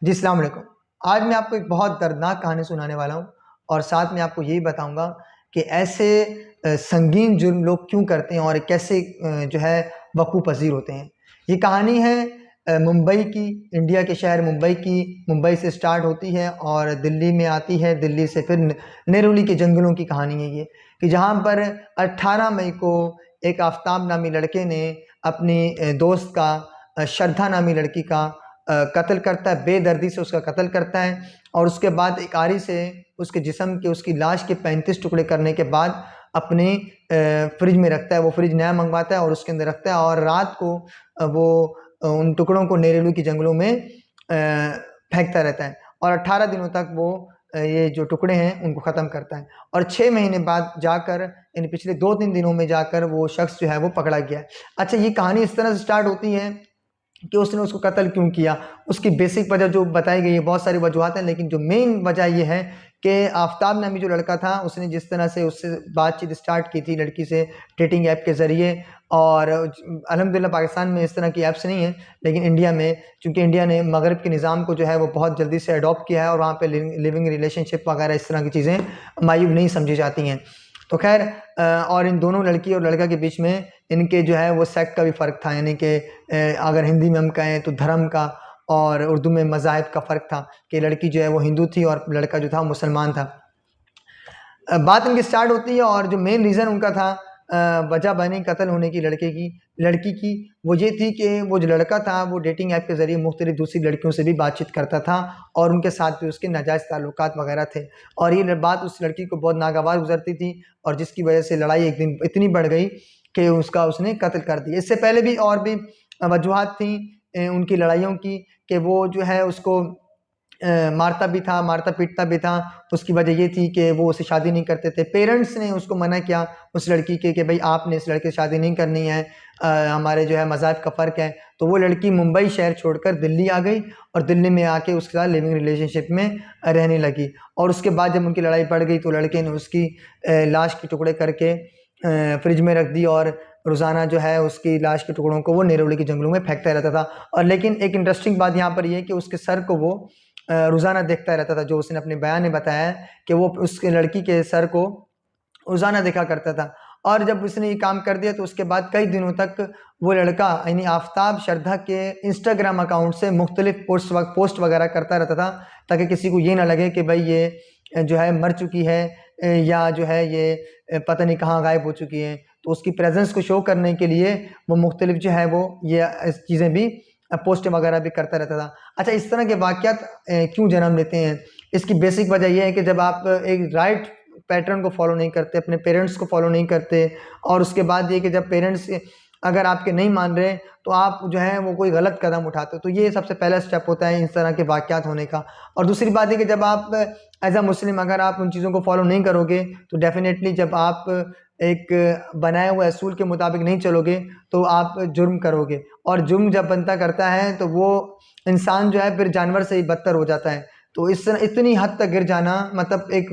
जी अस्सलाम वालेकुम। आज मैं आपको एक बहुत दर्दनाक कहानी सुनाने वाला हूँ और साथ में आपको यही बताऊँगा कि ऐसे संगीन जुर्म लोग क्यों करते हैं और कैसे जो है वक़ूफ़ पज़ीर होते हैं। ये कहानी है मुंबई की, इंडिया के शहर मुंबई की। मुंबई से स्टार्ट होती है और दिल्ली में आती है, दिल्ली से फिर नेरोली के जंगलों की कहानी है ये, कि जहाँ पर 18 मई को एक आफ़ताब नामी लड़के ने अपनी दोस्त का श्रद्धा नामी लड़की का कत्ल करता है, बेदर्दी से उसका कत्ल करता है और उसके बाद एक आरी से उसके जिस्म के, उसकी लाश के 35 टुकड़े करने के बाद अपने फ्रिज में रखता है। वो फ्रिज नया मंगवाता है और उसके अंदर रखता है और रात को वो उन टुकड़ों को नेरेलू के जंगलों में फेंकता रहता है और 18 दिनों तक वो ये जो टुकड़े हैं उनको ख़त्म करता है और 6 महीने बाद जाकर, यानी पिछले 2-3 दिनों में जाकर वो शख्स जो है वो पकड़ा गया है। अच्छा, ये कहानी इस तरह से स्टार्ट होती है कि उसने उसको कत्ल क्यों किया। उसकी बेसिक वजह जो बताई गई है, बहुत सारी वजूहात हैं, लेकिन जो मेन वजह ये है कि आफ़ताब नामी जो लड़का था, उसने जिस तरह से उससे बातचीत स्टार्ट की थी लड़की से डेटिंग ऐप के ज़रिए, और अल्हम्दुलिल्लाह पाकिस्तान में इस तरह की ऐप्स नहीं हैं, लेकिन इंडिया में, चूँकि इंडिया ने मगरब के निज़ाम को जो है वो बहुत जल्दी से अडॉप्ट किया है और वहाँ पे लिविंग रिलेशनशिप वगैरह इस तरह की चीज़ें मायूब नहीं समझी जाती हैं। तो खैर, और इन दोनों लड़की और लड़का के बीच में इनके जो है वो सेक्ट का भी फ़र्क था, यानी कि अगर हिंदी में हम कहें तो धर्म का, और उर्दू में मज़ाहिब का फ़र्क था कि लड़की जो है वो हिंदू थी और लड़का जो था मुसलमान था। बात इनकी स्टार्ट होती है और जो मेन रीज़न उनका था वजह बनी कत्ल होने की लड़की की, वो ये थी कि वो जो लड़का था वो डेटिंग ऐप के ज़रिए मुख्तलिफ़ दूसरी लड़कियों से भी बातचीत करता था और उनके साथ भी उसके नाजायज़ ताल्लुकात वगैरह थे और ये बात उस लड़की को बहुत नागवार गुजरती थी और जिसकी वजह से लड़ाई एक दिन इतनी बढ़ गई कि उसने कत्ल कर दिया। इससे पहले भी और भी वजूहात थी उनकी लड़ाइयों की, कि वो जो है उसको मारता भी था, मारता पीटता भी था। उसकी वजह ये थी कि वो उससे शादी नहीं करते थे। पेरेंट्स ने उसको मना किया उस लड़की के कि भाई आपने इस लड़के से शादी नहीं करनी है, हमारे जो है मज़ाहिब का फ़र्क है। तो वो लड़की मुंबई शहर छोड़कर दिल्ली आ गई और दिल्ली में आके उसके साथ लिविंग रिलेशनशिप में रहने लगी और उसके बाद जब उनकी लड़ाई बढ़ गई तो लड़के ने उसकी लाश के टुकड़े करके फ्रिज में रख दी और रोज़ाना जो है उसकी लाश के टुकड़ों को वो नेरोली के जंगलों में फेंकता रहता था। और लेकिन एक इंटरेस्टिंग बात यहाँ पर ये है कि उसके सर को वो रोज़ाना देखता रहता था, जो उसने अपने बयान में बताया है कि वो उसके लड़की के सर को रोज़ाना देखा करता था। और जब उसने ये काम कर दिया तो उसके बाद कई दिनों तक वो लड़का, यानी आफ़ताब, श्रद्धा के इंस्टाग्राम अकाउंट से मुख्तलिफ़ पोस्ट वगैरह करता रहता था ताकि किसी को ये ना लगे कि भाई ये जो है मर चुकी है या जो है ये पता नहीं कहाँ गायब हो चुकी है। तो उसकी प्रेजेंस को शो करने के लिए वो मुख्तलिफ़ जो है वो ये चीज़ें भी पोस्ट वगैरह भी करता रहता था। अच्छा, इस तरह के वाक़यात क्यों जन्म लेते हैं? इसकी बेसिक वजह ये है कि जब आप एक राइट पैटर्न को फॉलो नहीं करते, अपने पेरेंट्स को फॉलो नहीं करते, और उसके बाद ये कि जब पेरेंट्स अगर आपके नहीं मान रहे तो आप जो है वो कोई गलत कदम उठाते हो, तो ये सबसे पहला स्टेप होता है इस तरह के वाक़यात होने का। और दूसरी बात है कि जब आप एज़ अ मुस्लिम अगर आप उन चीज़ों को फॉलो नहीं करोगे तो डेफ़िनेटली जब आप एक बनाए हुए असूल के मुताबिक नहीं चलोगे तो आप जुर्म करोगे, और जुर्म जब बंदा करता है तो वो इंसान जो है फिर जानवर से ही बदतर हो जाता है। तो इतनी हद तक गिर जाना, मतलब एक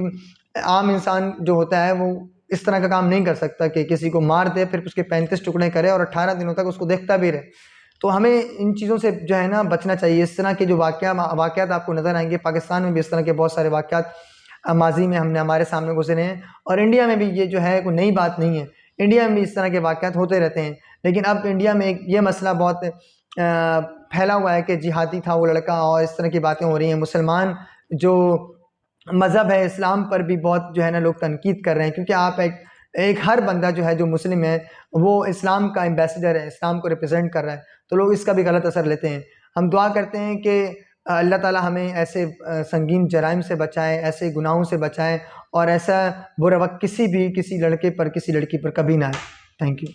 आम इंसान जो होता है वो इस तरह का काम नहीं कर सकता कि किसी को मार दे फिर उसके 35 टुकड़े करे और 18 दिनों तक उसको देखता भी रहे। तो हमें इन चीज़ों से जो है ना बचना चाहिए। इस तरह के जो वाक़यात आपको नज़र आएँगे, पाकिस्तान में भी इस तरह के बहुत सारे वाक़यात माज़ी में हमारे सामने गुज़रे हैं और इंडिया में भी ये जो है कोई नई बात नहीं है। इंडिया में भी इस तरह के वाक़यात होते रहते हैं, लेकिन अब इंडिया में एक ये मसला बहुत फैला हुआ है कि जिहादी था वो लड़का और इस तरह की बातें हो रही हैं। मुसलमान जो मज़हब है, इस्लाम पर भी बहुत जो है ना लोग तनकीद कर रहे हैं, क्योंकि आप एक हर बंदा जो है जो मुस्लिम है वो इस्लाम का एम्बेसडर है, इस्लाम को रिप्रेजेंट कर रहा है, तो लोग इसका भी गलत असर लेते हैं। हम दुआ करते हैं कि अल्लाह ताला हमें ऐसे संगीन जराइम से बचाए, ऐसे गुनाहों से बचाए और ऐसा बुरा वक़्त किसी लड़के पर, किसी लड़की पर कभी ना आए। Thank you.